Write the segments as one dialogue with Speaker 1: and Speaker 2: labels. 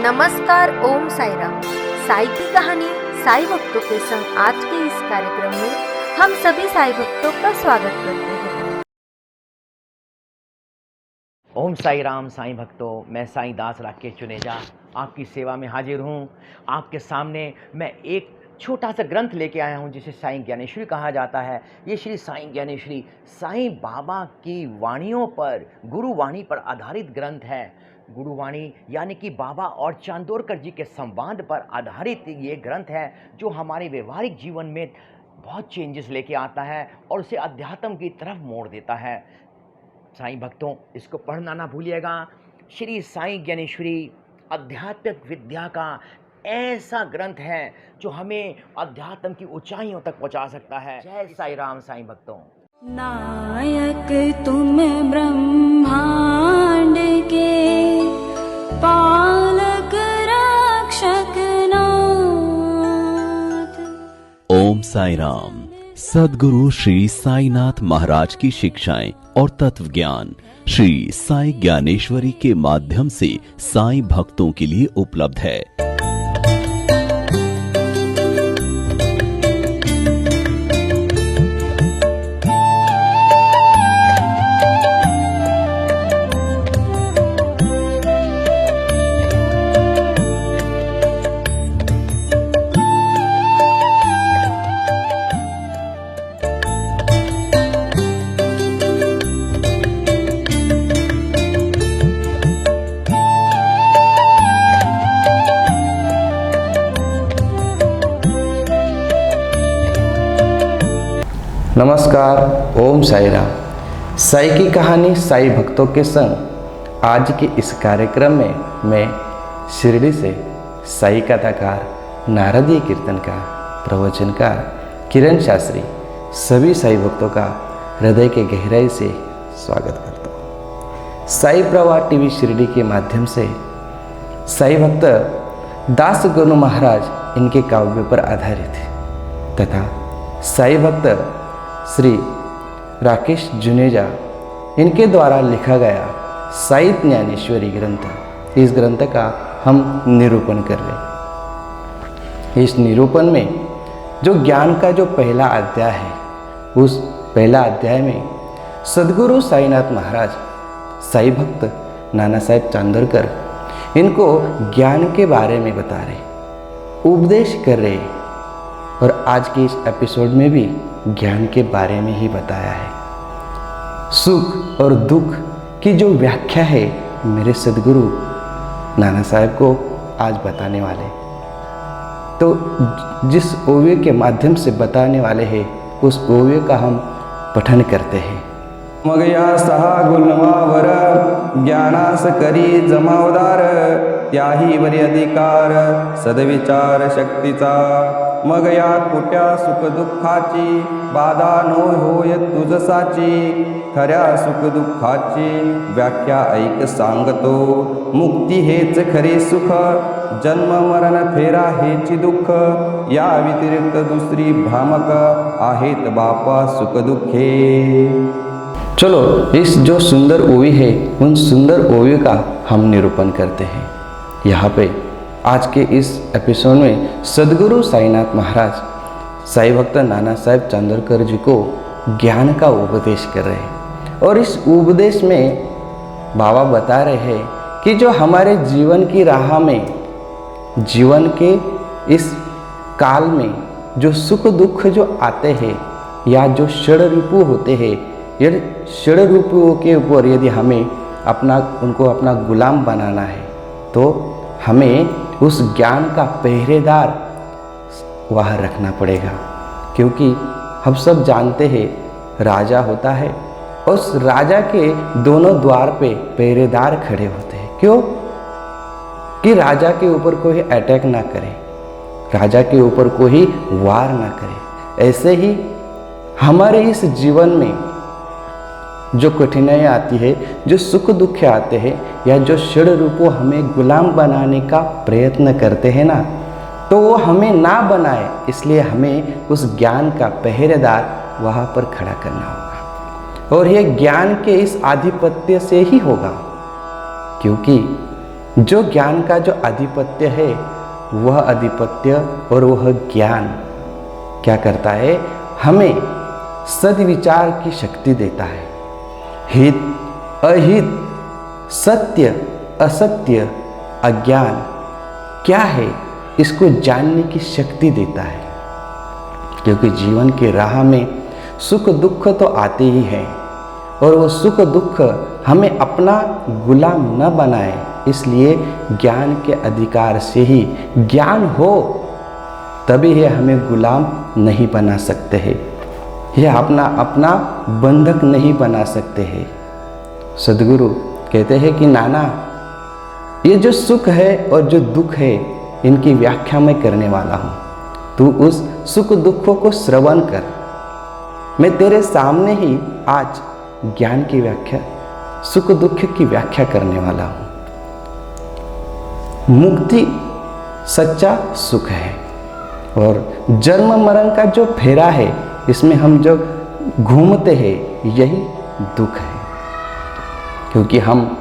Speaker 1: नमस्कार, ओम साईराम। साई की कहानी साई भक्तों के संग आज के इस कार्यक्रम में हम सभी साई भक्तों का स्वागत करते हैं।
Speaker 2: ओम साई राम साईं भक्तों, मैं साईं दास राकेश चुनेजा आपकी सेवा में हाजिर हूँ। आपके सामने मैं एक छोटा सा ग्रंथ लेके आया हूँ जिसे साईं ज्ञानेश्वरी कहा जाता है। ये श्री साईं ज्ञानेश्वरी साईं बाबा की वाणियों पर, गुरुवाणी पर आधारित ग्रंथ है। गुरुवाणी यानी कि बाबा और चांदोरकर जी के संवाद पर आधारित ये ग्रंथ है जो हमारे व्यवहारिक जीवन में बहुत चेंजेस लेके आता है और उसे अध्यात्म की तरफ मोड़ देता है। साईं भक्तों, इसको पढ़ना ना भूलिएगा। श्री साईं ज्ञानेश्वरी आध्यात्मिक विद्या का ऐसा ग्रंथ है जो हमें अध्यात्म की ऊंचाइयों तक पहुंचा सकता है। जय साईं राम साईं भक्तों।
Speaker 3: नायक तुम ब्रह्मांड के, पालक रक्षक नाथ।
Speaker 4: ओम साई राम। सद्गुरु श्री साईनाथ महाराज की शिक्षाएं और तत्व ज्ञान श्री साई ज्ञानेश्वरी के माध्यम से साई भक्तों के लिए उपलब्ध है।
Speaker 5: नमस्कार, ओम साई राम। साई की कहानी साई भक्तों के संग आज के इस कार्यक्रम में मैं शिरडी से साई कथाकार, नारदीय कीर्तनकार, प्रवचनकार किरण शास्त्री सभी साई भक्तों का हृदय के गहराई से स्वागत करता हूँ। साई प्रवाह टीवी शिरडी के माध्यम से साई भक्त दास गणु महाराज इनके काव्य पर आधारित है तथा साई भक्त श्री राकेश जुनेजा इनके द्वारा लिखा गया साई ज्ञानेश्वरी ग्रंथ, इस ग्रंथ का हम निरूपण कर रहे हैं। इस निरूपण में जो ज्ञान का जो पहला अध्याय है, उस पहला अध्याय में सद्गुरु साईनाथ महाराज साई भक्त नाना साहेब चांदोरकर इनको ज्ञान के बारे में बता रहे, उपदेश कर रहे और आज के इस एपिसोड में भी ज्ञान के बारे में ही बताया है। सुख और दुख की जो व्याख्या है मेरे सद्गुरु नाना साहेब को आज बताने वाले, तो जिस ओव्य के माध्यम से बताने वाले हैं उस ओव्य का हम पठन करते हैं।
Speaker 6: मग या सहा गुणवावर ज्ञानास करी जमावदार, त्याही वरी अधिकार सदविचार शक्तीचा। मग या कुट्या सुख दुःखाची बाधा नो होय तुझसाची, खऱ्या सुख दुःखाची व्याख्या ऐक सांगतो। मुक्ती हेच खरे सुख, जन्म मरण फेरा हेची दुःख, या व्यतिरिक्त दुसरी भ्रामक आहेत बापा सुख दुःखे।
Speaker 5: चलो इस जो सुंदर ओवी है उन सुंदर ओवी का हम निरूपण करते हैं। यहाँ पे आज के इस एपिसोड में सद्गुरु साईनाथ महाराज साई भक्त नाना साहेब चांदोरकर जी को ज्ञान का उपदेश कर रहे हैं और इस उपदेश में बाबा बता रहे हैं कि जो हमारे जीवन की राह में, जीवन के इस काल में जो सुख दुख जो आते हैं या जो षड रिपु होते हैं, यदि षड रिपुओं के ऊपर यदि हमें उनको अपना गुलाम बनाना है तो हमें उस ज्ञान का पहरेदार वहाँ रखना पड़ेगा। क्योंकि हम सब जानते हैं राजा होता है, उस राजा के दोनों द्वार पे पहरेदार खड़े होते हैं। क्यों? कि राजा के ऊपर कोई अटैक ना करे, राजा के ऊपर कोई वार ना करे। ऐसे ही हमारे इस जीवन में जो कठिनाई आती है, जो सुख दुख आते हैं या जो षड रूपों हमें गुलाम बनाने का प्रयत्न करते हैं ना, तो वो हमें ना बनाए, इसलिए हमें उस ज्ञान का पहरेदार वहाँ पर खड़ा करना होगा। और ये ज्ञान के इस आधिपत्य से ही होगा, क्योंकि जो ज्ञान का जो आधिपत्य है, वह आधिपत्य और वह ज्ञान क्या करता है, हमें सद्विचार की शक्ति देता है। हित अहित, सत्य असत्य, अज्ञान क्या है, इसको जानने की शक्ति देता है। क्योंकि जीवन की राह में सुख दुख तो आते ही हैं, और वो सुख दुख हमें अपना गुलाम न बनाए, इसलिए ज्ञान के अधिकार से ही, ज्ञान हो तभी ये हमें गुलाम नहीं बना सकते हैं, यह अपना बंधक नहीं बना सकते हैं। सद्गुरु कहते हैं कि नाना, ये जो सुख है और जो दुख है, इनकी व्याख्या मैं करने वाला हूँ, तू उस सुख दुखों को श्रवण कर। मैं तेरे सामने ही आज ज्ञान की व्याख्या, सुख दुख की व्याख्या करने वाला हूँ। मुक्ति सच्चा सुख है, और जन्म मरण का जो फेरा है, इसमें हम जो घूमते हैं, यही दुख है। क्योंकि हम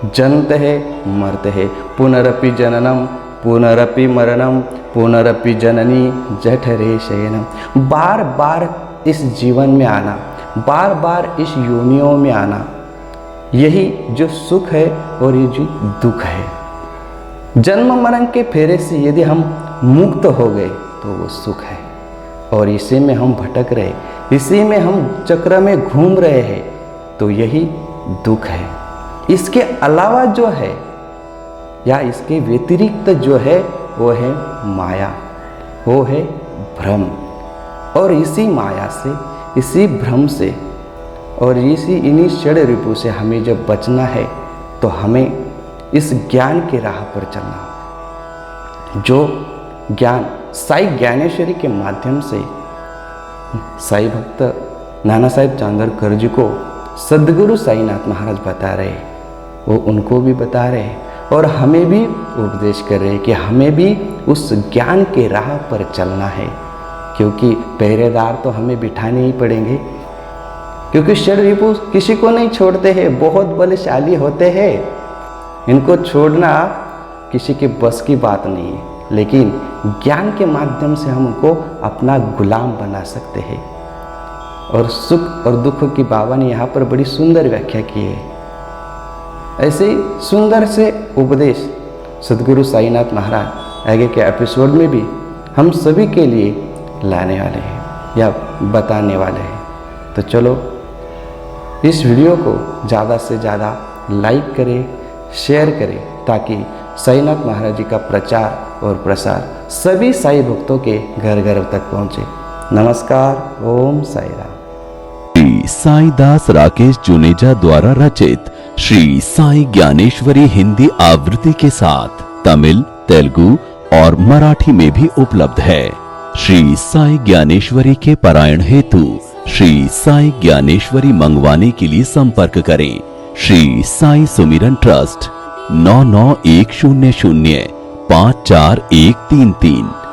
Speaker 5: जन्मते हैं, मरते हैं, पुनरपि जननम पुनरपि मरणम पुनरपि जननी जठरे शयनम। बार बार इस जीवन में आना, बार बार इस योनियों में आना, यही जो सुख है और ये जो दुख है। जन्म मरण के फेरे से यदि हम मुक्त हो गए तो वो सुख है, और इसी में हम भटक रहे, इसी में हम चक्र में घूम रहे हैं, तो यही दुख है। इसके अलावा जो है, या इसके व्यतिरिक्त जो है, वो है माया, वो है भ्रम। और इसी माया से, इसी भ्रम से और इन्हीं षड रिपु से हमें जब बचना है, तो हमें इस ज्ञान की राह पर चलना होगा। जो ज्ञान साई ज्ञानेश्वरी के माध्यम से साई भक्त नाना साहेब चांदोरकर जी को सद्गुरु साईनाथ महाराज बता रहे, वो उनको भी बता रहे और हमें भी उपदेश कर रहे कि हमें भी उस ज्ञान के राह पर चलना है। क्योंकि पहरेदार तो हमें बिठाने ही पड़ेंगे, क्योंकि षड रिपु किसी को नहीं छोड़ते हैं, बहुत बलशाली होते हैं, इनको छोड़ना किसी के बस की बात नहीं है। लेकिन ज्ञान के माध्यम से हम उनको अपना गुलाम बना सकते हैं। और सुख और दुख की बाबा ने यहाँ पर बड़ी सुंदर व्याख्या की है। ऐसे ही सुंदर से उपदेश सद्गुरु साईनाथ महाराज आगे के एपिसोड में भी हम सभी के लिए लाने वाले हैं या बताने वाले हैं। तो चलो इस वीडियो को ज़्यादा से ज़्यादा लाइक करें, शेयर करें, ताकि साईनाथ महाराज जी का प्रचार और प्रसार सभी साई भक्तों के घर घर तक पहुँचे। नमस्कार, ओम साई राम।
Speaker 4: श्री साईदास राकेश जुनेजा द्वारा रचित श्री साई ज्ञानेश्वरी हिंदी आवृत्ति के साथ तमिल, तेलुगु और मराठी में भी उपलब्ध है। श्री साई ज्ञानेश्वरी के पारायण हेतु श्री साई ज्ञानेश्वरी मंगवाने के लिए संपर्क करें। श्री साई सुमिरन ट्रस्ट 9910054133।